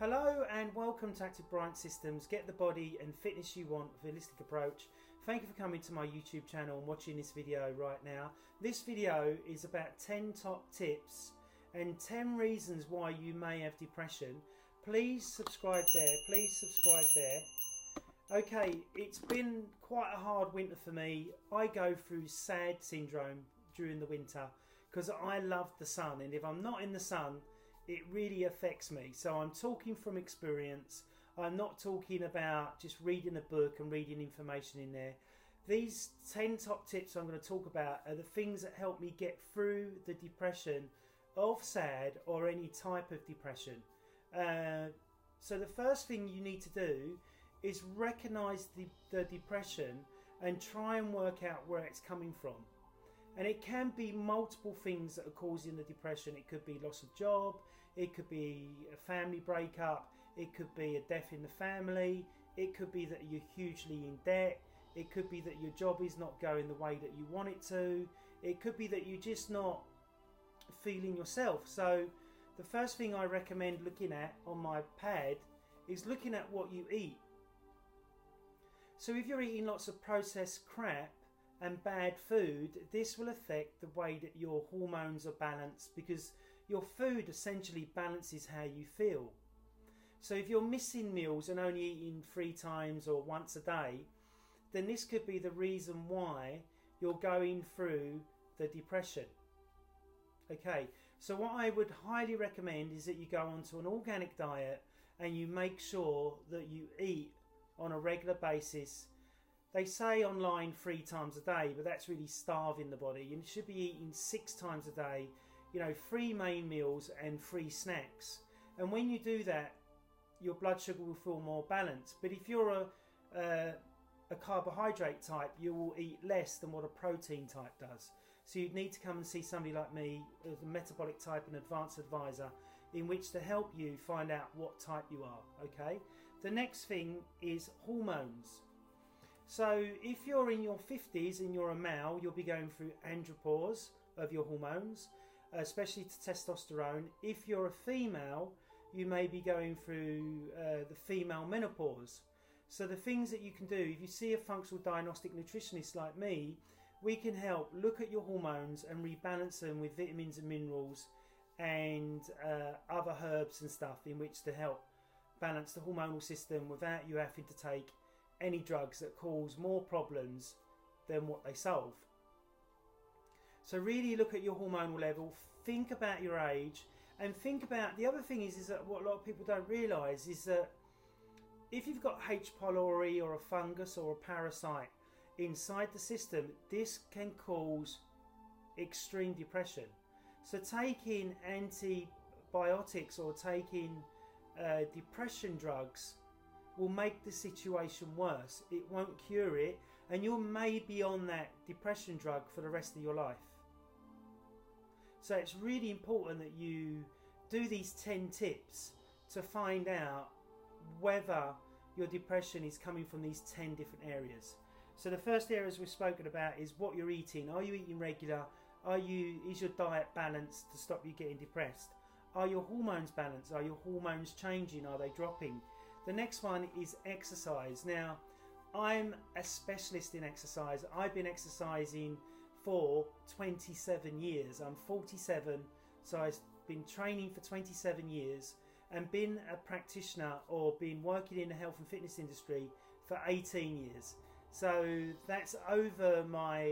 Hello and welcome to Active Bryant Systems. Get the body and fitness you want with a holistic approach. Thank you for coming to my YouTube channel and watching this video right now. This video is about 10 top tips and 10 reasons why you may have depression. Please subscribe there. Please subscribe there. Okay, it's been quite a hard winter for me. I go through SAD syndrome during the winter because I love the sun, and if I'm not in the sun, it really affects me. So I'm talking from experience. I'm not talking about just reading a book and reading information in there. These 10 top tips I'm going to talk about are the things that help me get through the depression of SAD or any type of depression. So the first thing you need to do is recognize the depression and try and work out where it's coming from. And it can be multiple things that are causing the depression. It could be loss of job, it could be a family breakup, it could be a death in the family, it could be that you're hugely in debt, it could be that your job is not going the way that you want it to, it could be that you're just not feeling yourself. So the first thing I recommend looking at on my pad is looking at what you eat. So if you're eating lots of processed crap and bad food, this will affect the way that your hormones are balanced, because your food essentially balances how you feel. So if you're missing meals and only eating 3 times or once a day, then this could be the reason why you're going through the depression. Okay, so what I would highly recommend is that you go onto an organic diet and you make sure that you eat on a regular basis. They say online 3 times a day, but that's really starving the body. You should be eating 6 times a day, 3 main meals and 3 snacks. And when you do that, your blood sugar will feel more balanced. But if you're a carbohydrate type, you will eat less than what a protein type does. So you'd need to come and see somebody like me, as a metabolic type and advanced advisor, in which to help you find out what type you are. Okay. The next thing is hormones. So if you're in your 50s and you're a male, you'll be going through andropause of your hormones, especially to testosterone. If you're a female, you may be going through the female menopause. So the things that you can do, if you see a functional diagnostic nutritionist like me, we can help look at your hormones and rebalance them with vitamins and minerals and other herbs and stuff, in which to help balance the hormonal system without you having to take any drugs that cause more problems than what they solve. So really look at your hormonal level, think about your age, and think about, the other thing is that what a lot of people don't realise is that if you've got H. pylori or a fungus or a parasite inside the system, this can cause extreme depression. So taking antibiotics or taking depression drugs will make the situation worse. It won't cure it, and you may be on that depression drug for the rest of your life. So it's really important that you do these 10 tips to find out whether your depression is coming from these 10 different areas. So the first areas we've spoken about is what you're eating. Are you eating regular? Is your diet balanced to stop you getting depressed? Are your hormones balanced? Are your hormones changing? Are they dropping? The next one is exercise. Now, I'm a specialist in exercise. I've been exercising for 27 years. I'm 47, so I've been training for 27 years and been a practitioner or been working in the health and fitness industry for 18 years. So that's over my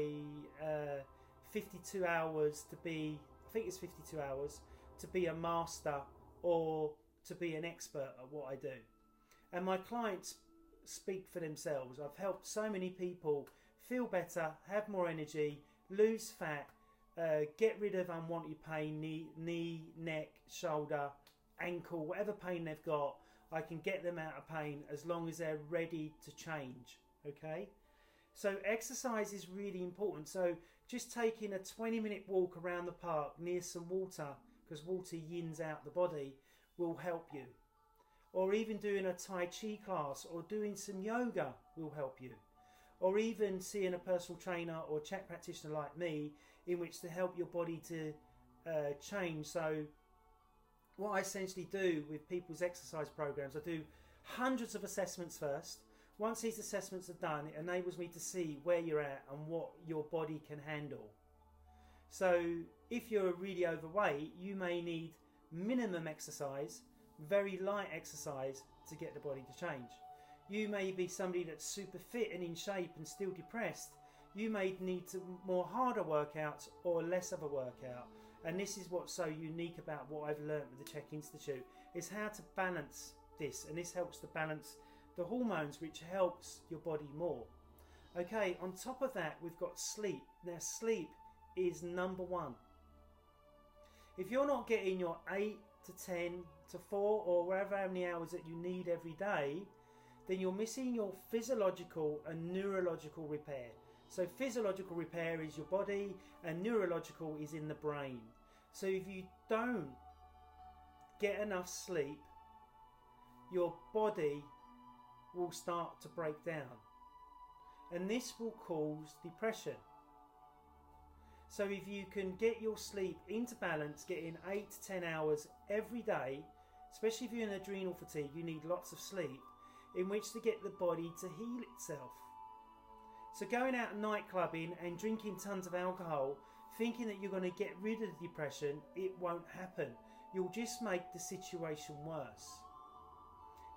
52 hours to be, I think it's 52 hours, to be a master or to be an expert at what I do. And my clients speak for themselves. I've helped so many people feel better, have more energy, lose fat, get rid of unwanted pain, knee, neck, shoulder, ankle, whatever pain they've got. I can get them out of pain as long as they're ready to change. Okay? So exercise is really important. So just taking a 20-minute walk around the park near some water, because water yins out the body, will help you. Or even doing a Tai Chi class or doing some yoga will help you. Or even seeing a personal trainer or Chek practitioner like me, in which to help your body to change. So what I essentially do with people's exercise programs, I do hundreds of assessments first. Once these assessments are done, it enables me to see where you're at and what your body can handle. So if you're really overweight, you may need minimum exercise, very light exercise to get the body to change. You may be somebody that's super fit and in shape and still depressed. You may need more harder workouts or less of a workout. And this is what's so unique about what I've learned with the Chek Institute, is how to balance this. And this helps to balance the hormones, which helps your body more. Okay, on top of that, we've got sleep. Now, sleep is number one. If you're not getting your 8 to 10 to 4 or wherever how many hours that you need every day, then you're missing your physiological and neurological repair. So physiological repair is your body and neurological is in the brain. So if you don't get enough sleep, your body will start to break down. And this will cause depression. So if you can get your sleep into balance, getting 8 to 10 hours every day, especially if you're in adrenal fatigue, you need lots of sleep in which to get the body to heal itself. So going out night clubbing and drinking tons of alcohol, thinking that you're going to get rid of the depression, it won't happen. You'll just make the situation worse.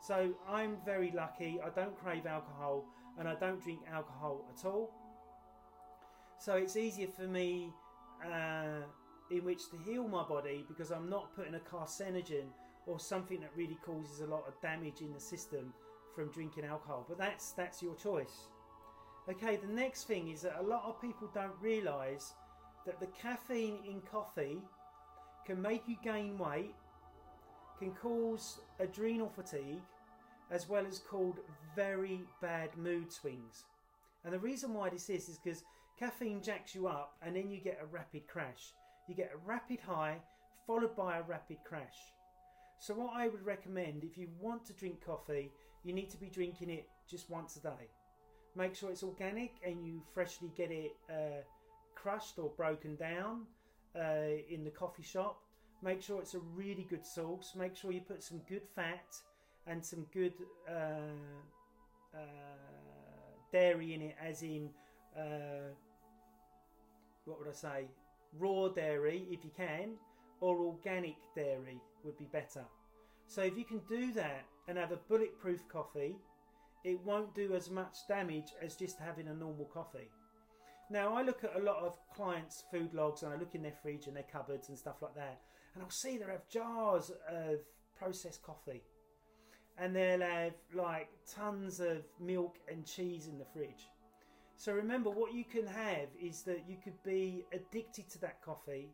So I'm very lucky. I don't crave alcohol and I don't drink alcohol at all. So it's easier for me in which to heal my body because I'm not putting a carcinogen or something that really causes a lot of damage in the system from drinking alcohol. But that's your choice. Okay, the next thing is that a lot of people don't realise that the caffeine in coffee can make you gain weight, can cause adrenal fatigue, as well as called very bad mood swings. And the reason why this is because caffeine jacks you up and then you get a rapid crash. You get a rapid high followed by a rapid crash. So what I would recommend, if you want to drink coffee, you need to be drinking it just once a day. Make sure it's organic and you freshly get it crushed or broken down in the coffee shop. Make sure it's a really good source. Make sure you put some good fat and some good dairy in it, as in, what would I say, raw dairy if you can, or organic dairy would be better. So if you can do that and have a bulletproof coffee, it won't do as much damage as just having a normal coffee. Now I look at a lot of clients' food logs and I look in their fridge and their cupboards and stuff like that, and I'll see they have jars of processed coffee and they'll have like tons of milk and cheese in the fridge. So remember, what you can have is that you could be addicted to that coffee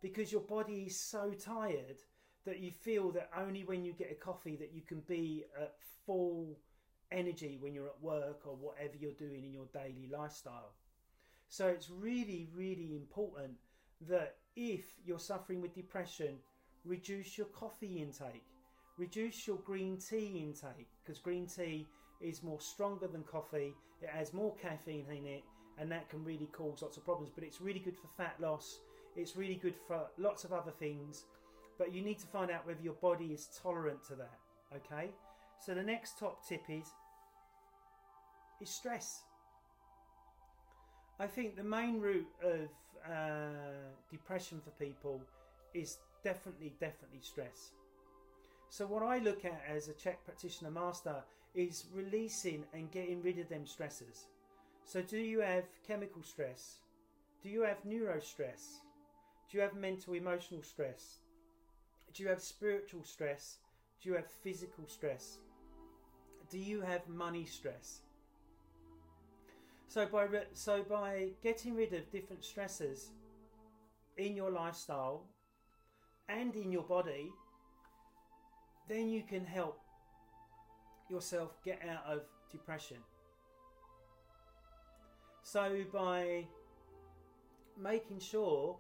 because your body is so tired that you feel that only when you get a coffee that you can be at full energy when you're at work or whatever you're doing in your daily lifestyle. So it's really, really important that if you're suffering with depression, reduce your coffee intake, reduce your green tea intake, because green tea is more stronger than coffee, it has more caffeine in it, and that can really cause lots of problems. But it's really good for fat loss, it's really good for lots of other things, but you need to find out whether your body is tolerant to that. Okay, so the next top tip is stress. I think the main root of depression for people is definitely stress. So what I look at as a Chek practitioner master is releasing and getting rid of them stressors. So do you have chemical stress? Do you have neuro stress? Do you have mental emotional stress? Do you have spiritual stress? Do you have physical stress? Do you have money stress? So by getting rid of different stressors in your lifestyle and in your body, then you can help yourself get out of depression. So by making sure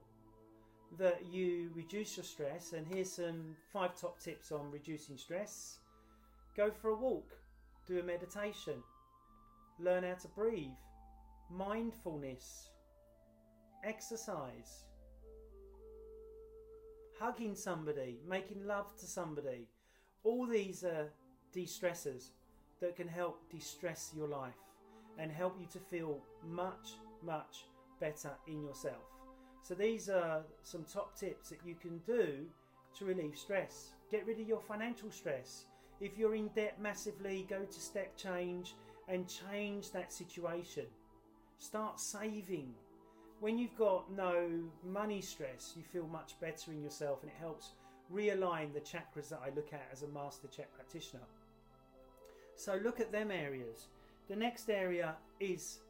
that you reduce your stress, and here's some 5 top tips on reducing stress. Go for a walk, do a meditation, learn how to breathe, mindfulness, exercise, hugging somebody, making love to somebody. All these are de-stressors that can help de-stress your life and help you to feel much, much better in yourself. So these are some top tips that you can do to relieve stress. Get rid of your financial stress. If you're in debt massively, go to step change and change that situation. Start saving. When you've got no money stress, you feel much better in yourself, and it helps realign the chakras that I look at as a master Chek practitioner. So look at them areas. The next area is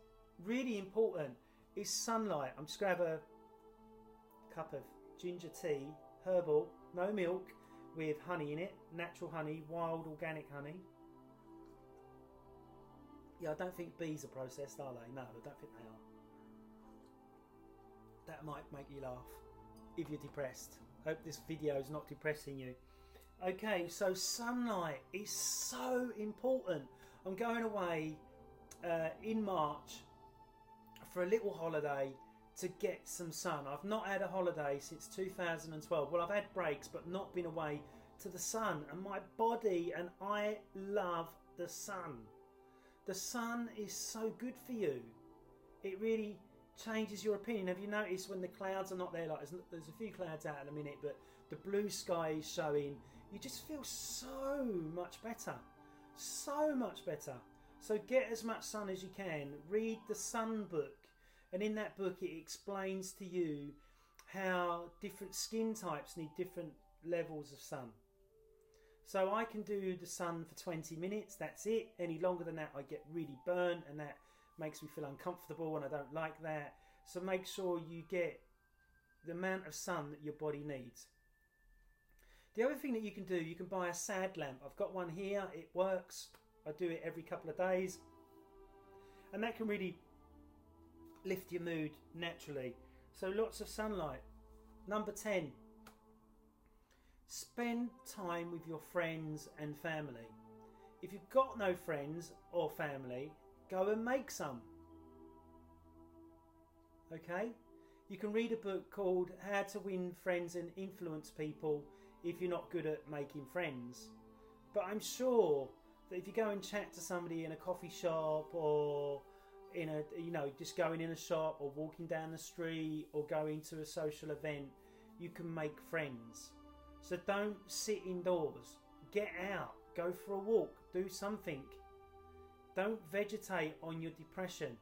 really important, is sunlight. I'm just going to have a cup of ginger tea, herbal, no milk, with honey in it, natural honey, wild organic honey. Yeah, I don't think bees are processed, are they? No, I don't think they are. That might make you laugh if you're depressed. Hope this video is not depressing you. Okay, so sunlight is so important. I'm going away in March for a little holiday to get some sun. I've not had a holiday since 2012. Well, I've had breaks, but not been away to the sun. And my body and I love the sun. The sun is so good for you. It really changes your opinion. Have you noticed when the clouds are not there, like there's a few clouds out in a minute, but the blue sky is showing, you just feel so much better. So much better. So get as much sun as you can. Read the sun book. And in that book it explains to you how different skin types need different levels of sun. So I can do the sun for 20 minutes, that's it. Any longer than that I get really burnt, and that makes me feel uncomfortable, and I don't like that. So make sure you get the amount of sun that your body needs. The other thing that you can do, you can buy a sad lamp. I've got one here, it works. I do it every couple of days. And that can really lift your mood naturally. So lots of sunlight. Number 10. Spend time with your friends and family. If you've got no friends or family, go and make some. Okay? You can read a book called How to Win Friends and Influence People if you're not good at making friends. But I'm sure that if you go and chat to somebody in a coffee shop, or in a, just going in a shop, or walking down the street, or going to a social event, you can make friends. So don't sit indoors. Get out. Go for a walk. Do something. Don't vegetate on your depression.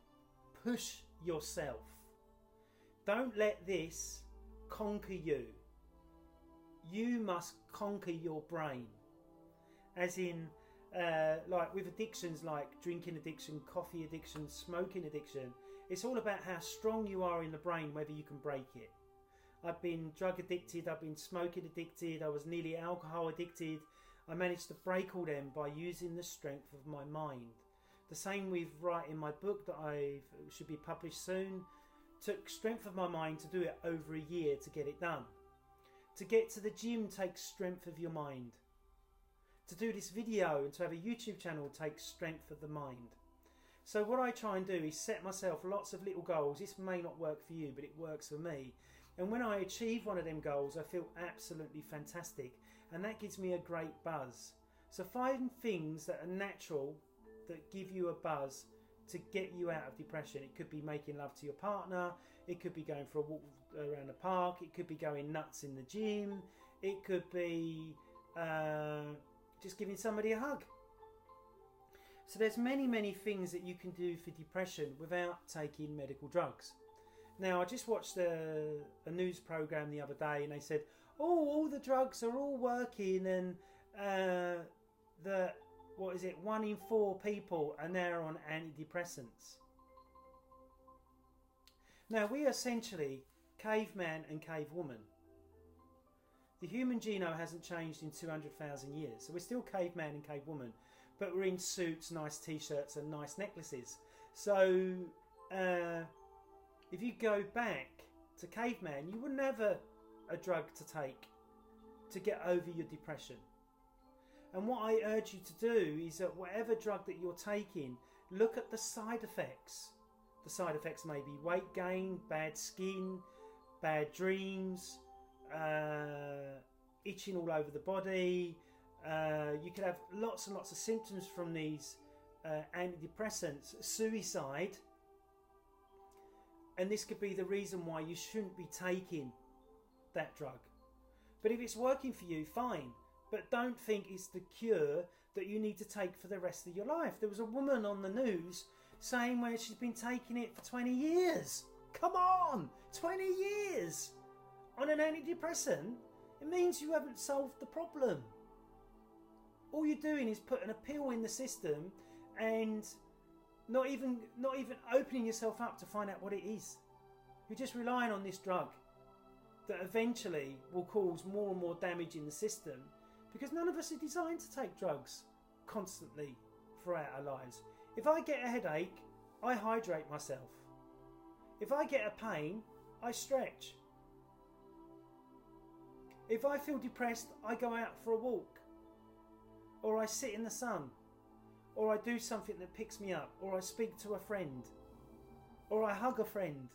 Push yourself. Don't let this conquer you. You must conquer your brain. As in, like with addictions like drinking addiction, coffee addiction, smoking addiction, it's all about how strong you are in the brain, whether you can break it. I've been drug addicted, I've been smoking addicted, I was nearly alcohol addicted. I managed to break all them by using the strength of my mind. The same with writing my book that should be published soon. Took strength of my mind to do it over a year to get it done. To get to the gym takes strength of your mind. To do this video and to have a YouTube channel takes strength of the mind. So what I try and do is set myself lots of little goals. This may not work for you, but it works for me. And when I achieve one of them goals, I feel absolutely fantastic. And that gives me a great buzz. So find things that are natural, that give you a buzz to get you out of depression. It could be making love to your partner. It could be going for a walk around the park. It could be going nuts in the gym. It could be just giving somebody a hug. So there's many things that you can do for depression without taking medical drugs. Now, I just watched a news program the other day, and they said, oh, all the drugs are all working, and what is it, 1 in 4 people are now on antidepressants. Now, we are essentially caveman and cavewoman. The human genome hasn't changed in 200,000 years, so we're still caveman and cavewoman, but we're in suits, nice t-shirts and nice necklaces. So if you go back to caveman, you wouldn't have a drug to take to get over your depression. And what I urge you to do is that whatever drug that you're taking, look at the side effects. The side effects may be weight gain, bad skin, bad dreams, itching all over the body. You could have lots and lots of symptoms from these antidepressants, suicide, and this could be the reason why you shouldn't be taking that drug. But if it's working for you, fine, but don't think it's the cure that you need to take for the rest of your life. There was a woman on the news saying where she's been taking it for 20 years. Come on, 20 years on an antidepressant. It means you haven't solved the problem. All you're doing is putting a pill in the system and not even opening yourself up to find out what it is. You're just relying on this drug that eventually will cause more and more damage in the system, because none of us are designed to take drugs constantly throughout our lives. If I get a headache, I hydrate myself. If I get a pain, I stretch. If I feel depressed, I go out for a walk, or I sit in the sun, or I do something that picks me up, or I speak to a friend, or I hug a friend,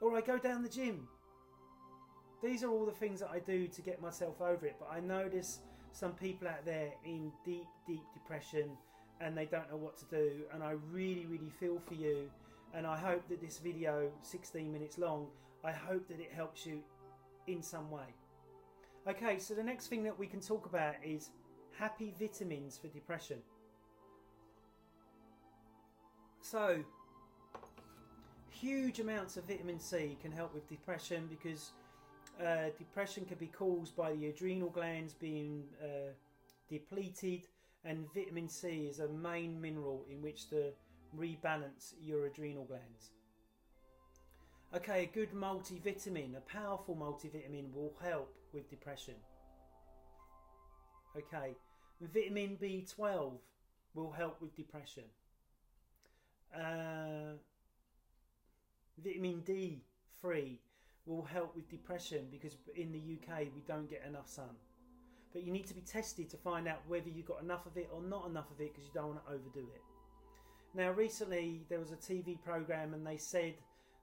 or I go down the gym. These are all the things that I do to get myself over it. But I notice some people out there in deep, deep depression and they don't know what to do. And I really, really feel for you. And I hope that this video, 16 minutes long, I hope that it helps you in some way. Okay, so the next thing that we can talk about is happy vitamins for depression. So, huge amounts of vitamin C can help with depression, because depression can be caused by the adrenal glands being depleted, and vitamin C is a main mineral in which to rebalance your adrenal glands. Okay, a good multivitamin, a powerful multivitamin, will help with depression. Okay, vitamin B12 will help with depression. Vitamin D3 will help with depression, because in the UK we don't get enough sun. But you need to be tested to find out whether you've got enough of it or not enough of it, because you don't want to overdo it. Now, recently there was a TV program and they said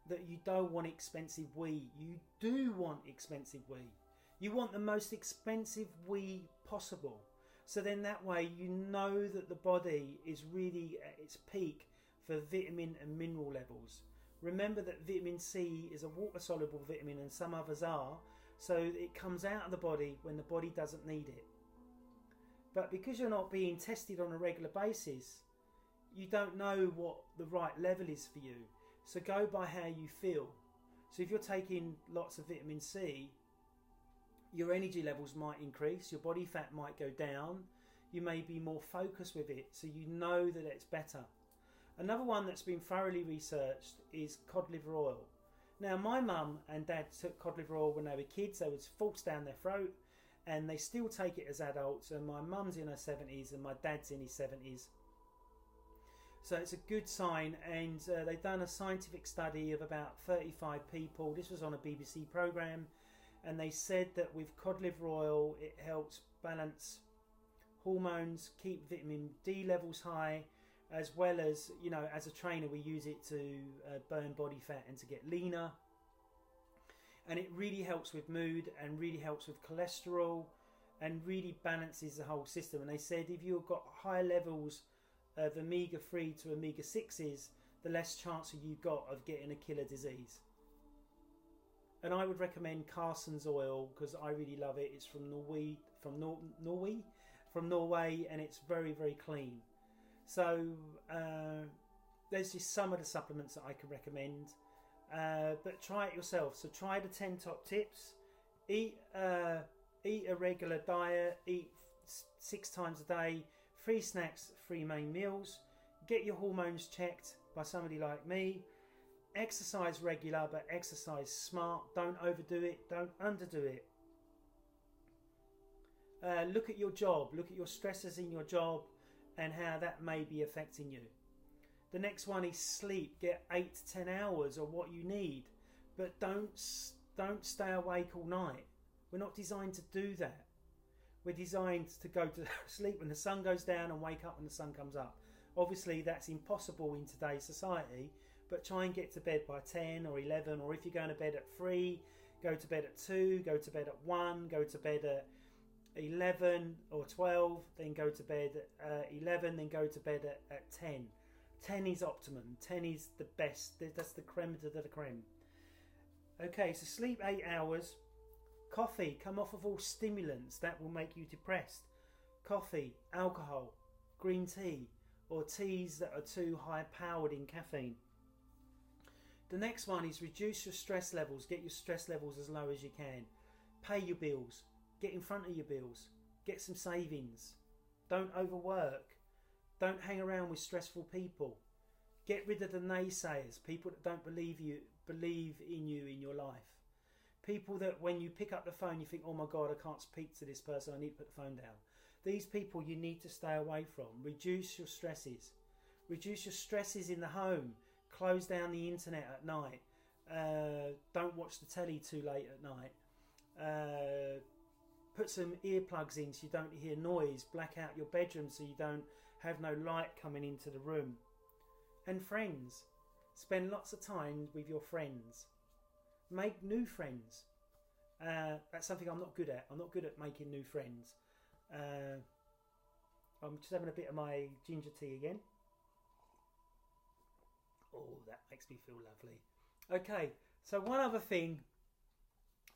that you don't want expensive wheat. You do want expensive wheat. You want the most expensive wheat possible. So then that way you know that the body is really at its peak for vitamin and mineral levels. Remember that vitamin C is a water-soluble vitamin, and some others are, so it comes out of the body when the body doesn't need it. But because you're not being tested on a regular basis, you don't know what the right level is for you. So go by how you feel. So if you're taking lots of vitamin C, your energy levels might increase, your body fat might go down, you may be more focused with it, so you know that it's better. Another one that's been thoroughly researched is cod liver oil. Now, my mum and dad took cod liver oil when they were kids. They was forced down their throat, and they still take it as adults. And my mum's in her 70s and my dad's in his 70s. So it's a good sign. And they've done a scientific study of about 35 people. This was on a BBC programme. And they said that with cod liver oil, it helps balance hormones, keep vitamin D levels high, as well as, you know, as a trainer we use it to burn body fat and to get leaner. And it really helps with mood and really helps with cholesterol and really balances the whole system. And they said if you've got high levels of omega-3 to omega-6s, the less chance you got of getting a killer disease. And I would recommend Carson's oil, because I really love it. It's from Norway, and it's very, very clean. So there's just some of the supplements that I can recommend, but try it yourself. So try the 10 top tips. Eat a regular diet. Eat 6 times a day. 3 snacks, 3 main meals. Get your hormones checked by somebody like me. Exercise regular, but exercise smart. Don't overdo it. Don't underdo it. Look at your job. Look at your stresses in your job and how that may be affecting you. The next one is sleep. Get 8 to 10 hours or what you need, but don't stay awake all night. We're not designed to do that. We're designed to go to sleep when the sun goes down and wake up when the sun comes up. Obviously that's impossible in today's society, but try and get to bed by 10 or 11, or if you're going to bed at 3, Go to bed at 2, go to bed at 1, go to bed at 11 or 12, then go to bed at 11, then go to bed at 10. 10 is optimum. 10 is the best. That's the creme de la creme. Okay, so sleep 8 hours. Coffee, come off of all stimulants that will make you depressed. Coffee, alcohol, green tea, or teas that are too high powered in caffeine. The next one is reduce your stress levels. Get your stress levels as low as you can. Pay your bills. Get in front of your bills. Get some savings. Don't overwork. Don't hang around with stressful people. Get rid of the naysayers, people that don't believe in you in your life. People that when you pick up the phone you think, oh my God, I can't speak to this person, I need to put the phone down. These people you need to stay away from. Reduce your stresses. Reduce your stresses in the home. Close down the internet at night. Don't watch the telly too late at night. Put some earplugs in so you don't hear noise. Black out your bedroom so you don't have no light coming into the room. And friends. Spend lots of time with your friends. Make new friends. That's something I'm not good at. I'm not good at making new friends. I'm just having a bit of my ginger tea again. Oh, that makes me feel lovely. Okay, so one other thing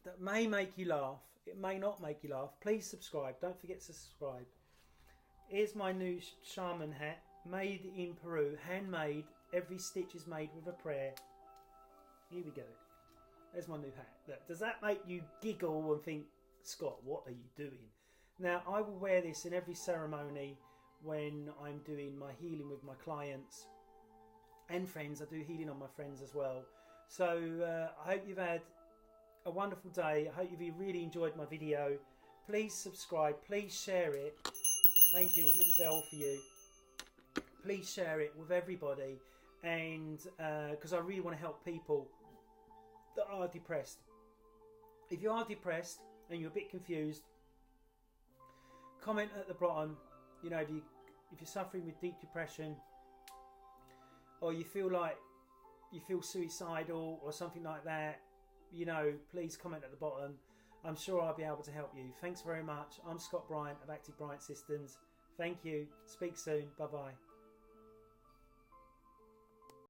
that may make you laugh, it may not make you laugh, please subscribe. Don't forget to subscribe. Here's my new shaman hat, made in Peru, handmade. Every stitch is made with a prayer. Here we go. There's my new hat. Look, does that make you giggle and think, Scott, what are you doing? Now, I will wear this in every ceremony when I'm doing my healing with my clients and friends. I do healing on my friends as well. So I hope you've had a wonderful day. I hope you've really enjoyed my video. Please subscribe. Please share it. Thank you. There's a little bell for you. Please share it with everybody. And because I really want to help people that are depressed. If you are depressed and you're a bit confused, comment at the bottom. You know, if you're suffering with deep depression, or you feel suicidal or something like that, you know, please comment at the bottom. I'm sure I'll be able to help you. Thanks very much. I'm Scott Bryant of Active Bryant Systems. Thank you. Speak soon. Bye bye.